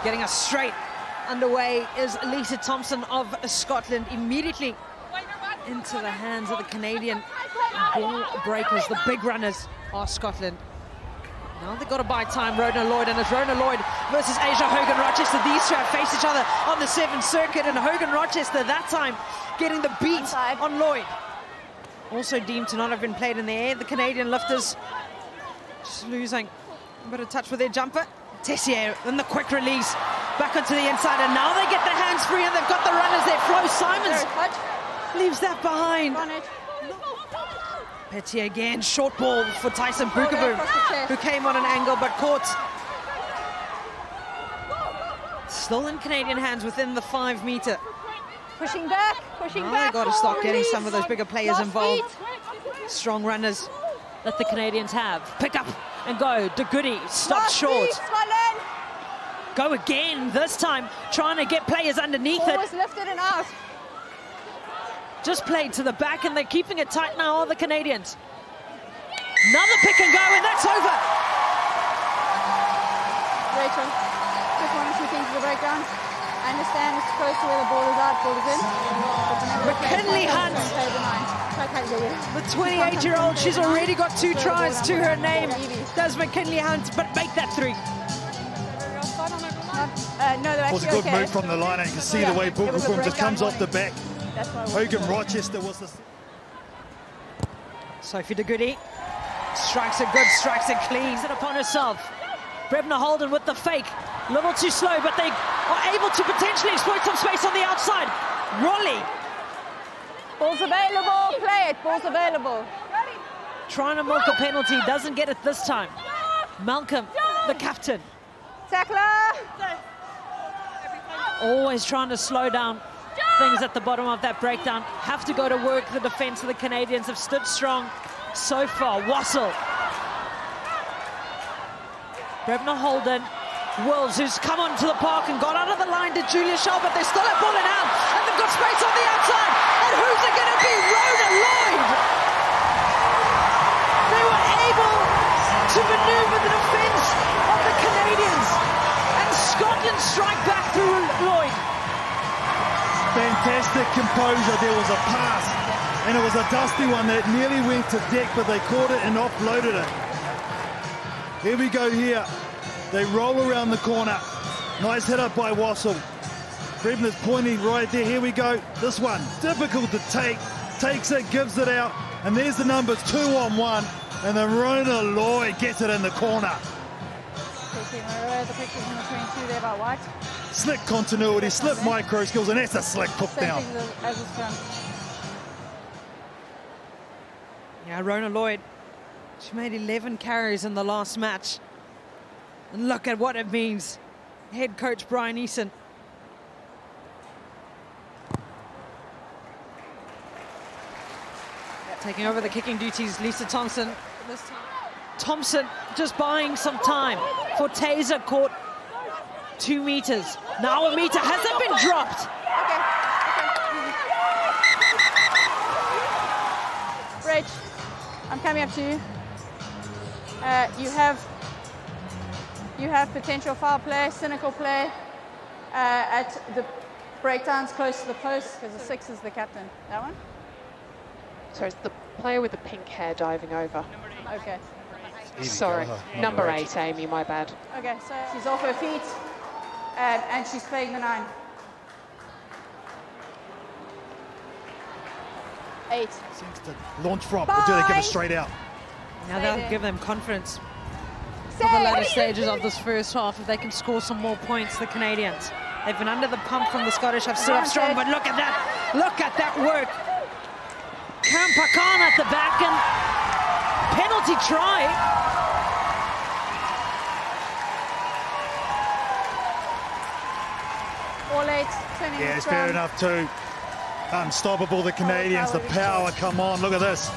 Getting us straight underway is Lisa Thompson of Scotland, immediately into the hands of the Canadian ball breakers. The big runners are Scotland. Now they've got to buy time, Rona Lloyd, and it's Rona Lloyd versus Asia Hogan-Rochester. These two have faced each other on the 7th circuit, and Hogan-Rochester that time getting the beat on Lloyd. Also deemed to not have been played in the air. The Canadian lifters just losing a bit of touch with their jumper. Tessier and the quick release back onto the inside, and now they get their hands free and they've got the runners there. Flo Simons leaves that behind. Petier again, short ball for Tyson Bukaboom, who came on an angle but caught. Still in Canadian hands within the 5 meter. Pushing back, pushing back. They've got to start getting some of those bigger players involved. Strong runners that the Canadians have. Pick up and go. De Goody stopped short. Go again, this time trying to get players underneath it. Always lifted and out. Just played to the back, and they're keeping it tight now, all the Canadians. Another pick and go, and that's over. Rachel, just one or two things for the breakdown. I understand it's close to where the ball is out, ball is in. McKinley Hunt, the 28-year-old, she's already got 2 tries to her name. Does McKinley Hunt, but make that 3. No, they're it was a good move from the line, and you can see the way Bukaboom just comes off the back. Hogan-Rochester was the... Sophie De Goody strikes it good, strikes it clean. It upon herself. Brebna Holden with the fake. A little too slow, but they are able to potentially exploit some space on the outside. Rolly. Ball's available, play it, ball's available. Trying to milk a penalty, doesn't get it this time. Malcolm, the captain. Tackler. Always trying to slow down things at the bottom of that breakdown. Have to go to work. The defense of the Canadians have stood strong so far. Wassel. Brebna Holden. Wills, who's come onto the park and got out of the line to Julia Shaw, but they still have ball in hand, and they've got space on the outside. And who's it going to be? Rona Lloyd. They were able to maneuver the defense of the Canadians, and Scotland strike back through Lloyd. Fantastic composure. There was a pass, and it was a dusty one that nearly went to deck, but they caught it and offloaded it. Here we go here. They roll around the corner. Nice hit up by Wassel. Brebna's pointing right there. Here we go. This one, difficult to take. Takes it, gives it out, and there's the numbers 2-on-1, and then Rona Lloyd gets it in the corner. The pictures in the 22 there by White. Slick continuity, slick micro skills, and that's a slick put down. Yeah, Rona Lloyd, she made 11 carries in the last match. And look at what it means. Head coach Brian Eason. Taking over the kicking duties, Lisa Thompson. Thompson just buying some time for Taser, caught 2 meters. Now a meter, has it been dropped? Okay. Rach, I'm coming up to you. You have potential foul play, cynical play at the breakdowns close to the post, because the 6 is the captain. That one? So it's the player with the pink hair diving over. Okay. Sorry, number 8, Amy, my bad. Okay, so she's off her feet, and she's playing the 9. 8. Seems to launch from, or do they give it straight out? Now that'll give them confidence for the latter stages of this first half, if they can score some more points, the Canadians. They've been under the pump from the Scottish, have stood up strong, but look at that work. Kampakan at the back, and penalty try. All 8, turning Yeah, it's fair enough too. Unstoppable, the Canadians, the power, come on, look at this.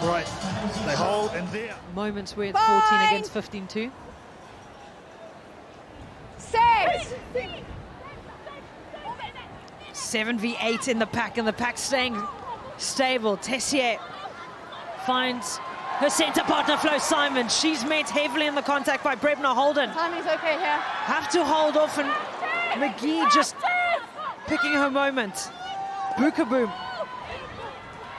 Right, they hold, and there. Moments where it's 14 against 15-2. 6. 7v8 in the pack, and the pack staying stable. Tessier finds Her centre partner, Flo Simon, she's met heavily in the contact by Brebna Holden. Timing's okay here. Have to hold off, and McGee just picking her moment. Bookaboom.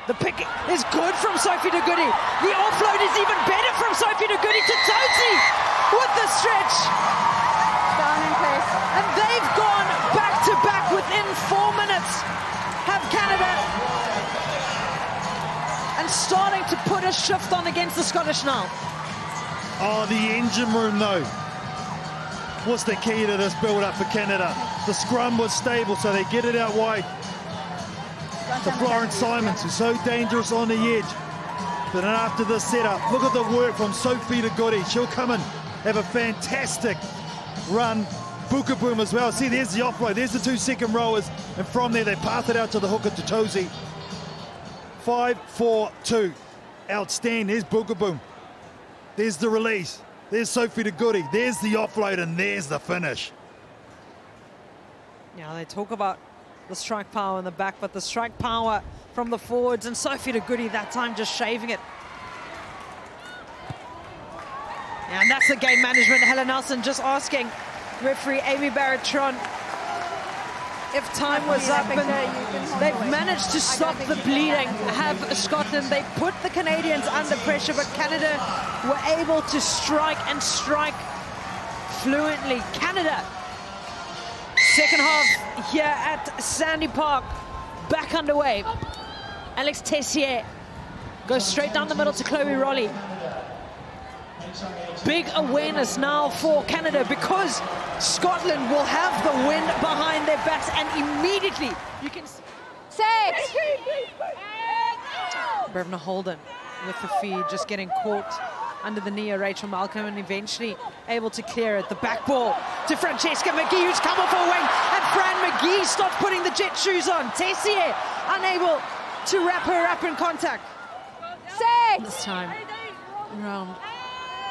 The pick is good from Sophie de Goody. The offload is even better from Sophie de Goody to Tosi with the stretch. Down in place. And they've gone back to back within 4 minutes. Have Canada. And starting to put a shift on against the Scottish now. Oh, the engine room, though, was the key to this build-up for Canada. The scrum was stable, so they get it out wide to Florence Simons, who's so dangerous on the edge. But then after this setup, look at the work from Sophie de Goody. She'll come and have a fantastic run. Bookaboom as well. See, there's the offload. There's the 2 second rowers. And from there, they pass it out to the hooker to Tosi. 5-4-2. Outstanding. There's Bookaboom. There's the release. There's Sophie de Goody. There's the offload, and there's the finish. Yeah, they talk about the strike power in the back, but the strike power from the forwards, and Sophie de Goody that time just shaving it. Yeah, and that's the game management. Helen Nelson just asking referee Amy Barrett-Tron if time was up, and they've managed to stop the bleeding. Have Scotland, they put the Canadians under pressure, but Canada were able to strike and strike fluently. Canada, second half here at Sandy Park, back underway. Alex Tessier goes straight down the middle to Chloe Rolly. Big awareness now for Canada, because Scotland will have the wind behind their backs, and immediately you can see Brebna Holden with the feed, just getting caught under the knee of Rachel Malcolm, and eventually able to clear it. The back ball to Francesca McGee, who's come off her wing, and Fran McGee starts putting the jet shoes on. Tessier unable to wrap her up in contact. This time around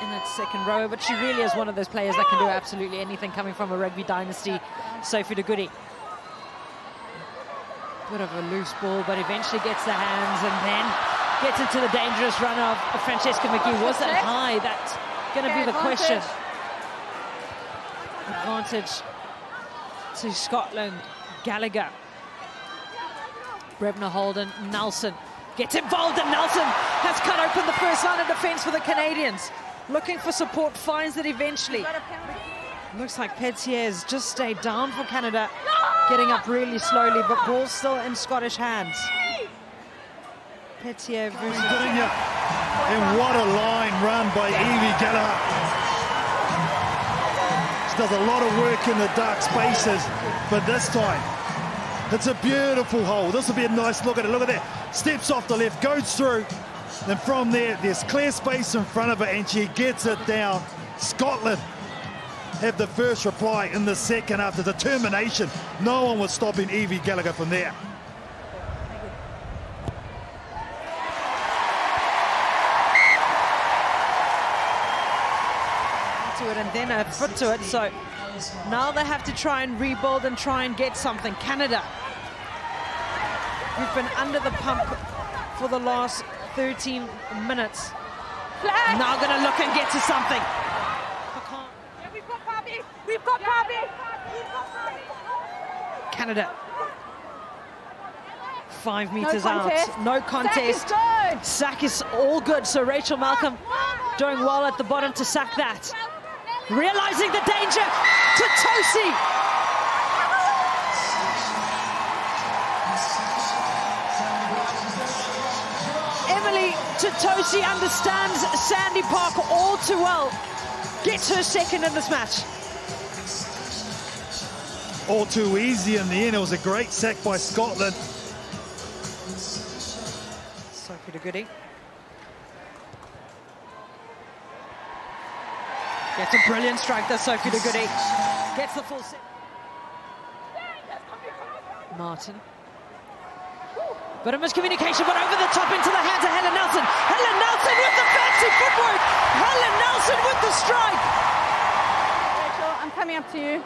in that second row, but she really is one of those players that can do absolutely anything, coming from a rugby dynasty, Sophie de Goody. Bit of a loose ball, but eventually gets the hands and then gets into the dangerous run of Francesca McGee. Was that high? That's going to be the question. Advantage to Scotland. Gallagher. Brebna Holden. Nelson gets involved, and Nelson has cut open the first line of defence for the Canadians. Looking for support, finds it eventually. Looks like Petier's just stayed down for Canada, getting up really slowly, but ball's still in Scottish hands. Petier versus... And what a line run by Evie Gallagher. She does a lot of work in the dark spaces, but this time, it's a beautiful hole. This will be a nice look at it. Look at that. Steps off the left, goes through. And from there, there's clear space in front of her, and she gets it down. Scotland have the first reply in the second after determination. No one was stopping Evie Gallagher from there. To it, and then a foot to it. So now they have to try and rebuild and try and get something. Canada, we've been under the pump for the last 13 minutes. Now going to look and get to something. We've got Bobby. We've got Bobby. Canada. 5 meters out. No contest. Sack is all good. So Rachel Malcolm doing well at the bottom to sack that. Realizing the danger to Tosi. Tosi understands Sandy Park all too well. Gets her second in this match. All too easy in the end. It was a great sack by Scotland. Sophie de Goody. Gets a brilliant strike there, Sophie de Goody. Gets the full set. Martin. But a miscommunication, but over the top into the hands of Helen Nelson. Helen Nelson with the fancy footwork. Helen Nelson with the strike. Rachel, I'm coming up to you.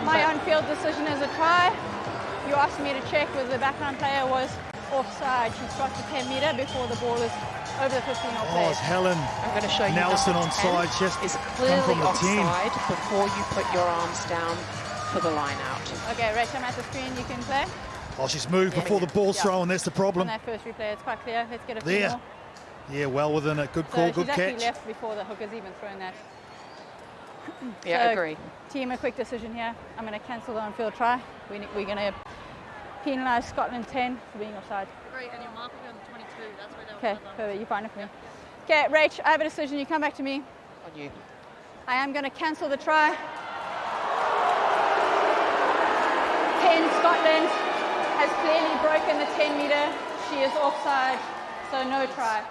My on-field decision is a try. You asked me to check whether the background player was offside. She's got to 10 metre before the ball is over the 15 or play. Oh, it's Helen I'm going to show you Nelson number 10 onside. She has to is come clearly from the 10. offside before you put your arms down for the line out. Okay, Rach, I'm at the screen. You can play. Oh, she's moved before the ball's thrown. That's the On problem. that first replay, it's quite clear. Let's get a few There. more. Yeah, well within it. Good call, So good she's actually catch. left before the hooker's even thrown that. Yeah, So, agree. Team, a quick decision here. I'm going to cancel the on-field try. We're going to penalise Scotland 10 for being offside. And your mark will be on the 22. That's where Okay, perfect. You find it for me. Okay, Rach, I have a decision. You come back to me. On you. I am going to cancel the try. 10 Scotland has clearly broken the 10 metre. She is offside, so no try.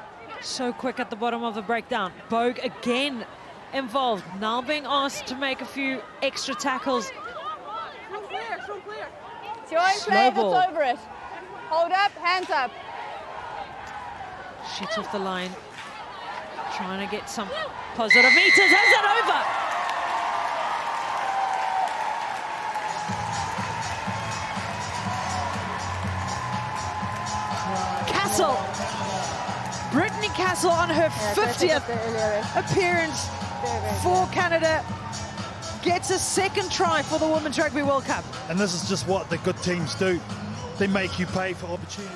So quick at the bottom of the breakdown. Bogue again involved, now being asked to make a few extra tackles. It's your own Slow play, ball. it's over it. Hold up, hands up. Shoots off the line, trying to get some positive meters. Has it over? Castle, Brittany Castle on her 50th appearance for Canada, gets a second try for the Women's Rugby World Cup. And this is just what the good teams do. They make you pay for opportunity.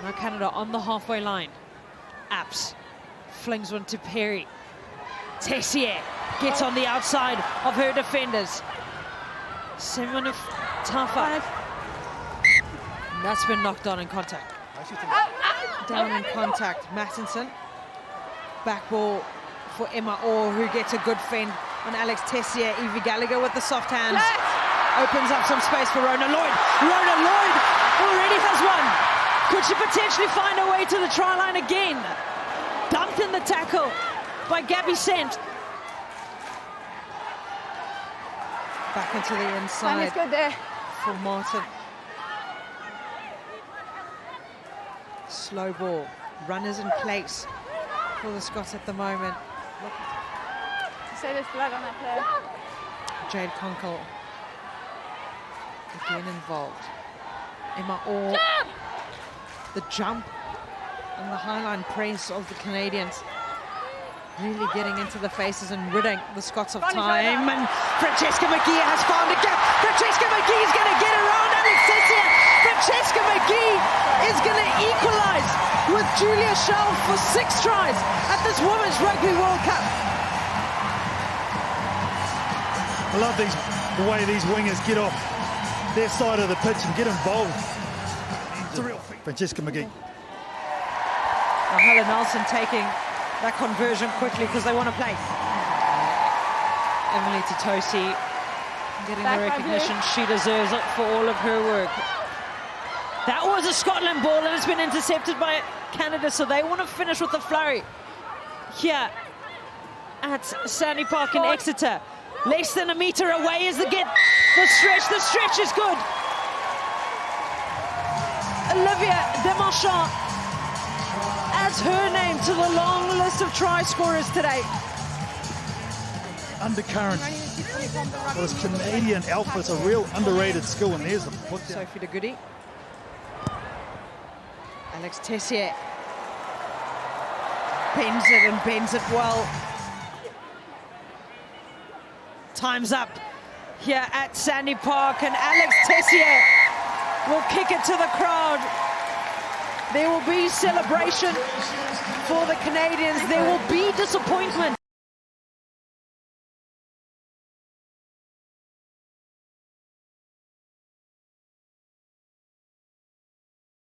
Now Canada on the halfway line. Apps flings one to Perry. Tessier gets on the outside of her defenders. Simon Tafa. That's been knocked on in contact. Down in contact. Mattinson. Back ball for Emma Orr, who gets a good fend on Alex Tessier. Evie Gallagher with the soft hands. Opens up some space for Rona Lloyd. Rona Lloyd already has one. Could she potentially find her way to the try line again? Dumped in the tackle by Gabby Sant. Back into the Time inside is good there. for Martin. Slow ball. Runners in place for the Scots at the moment. Say there's blood on that player. Jade Conkle again involved. Emma Orr. The jump and the highline press of the Canadians really getting into the faces and ridding the Scots of time. And Francesca McGee has found a gap. Francesca McGee is going to get around Alex Tessier. Francesca McGee is going to equalize with Julia Shelf for 6 tries at this Women's Rugby World Cup. I love the way these wingers get off their side of the pitch and get involved. It's a real thing. Francesca McGee. Now Helen Nelson taking that conversion quickly because they want to play. Emily Titosi getting the recognition she deserves it for all of her work. That was a Scotland ball and it's been intercepted by Canada, so they want to finish with a flurry here at Sandy Park in Exeter. Less than a metre away is the stretch. The stretch is good. Olivia Demarchand adds her name to the long list of try scorers today. Undercurrent. Well, this Canadian alpha is a real underrated skill, and there's the put down. Sophie de Goody. Alex Tessier bends it and bends it well. Time's up here at Sandy Park, and Alex Tessier will kick it to the crowd. There will be celebration for the Canadians. There will be disappointment.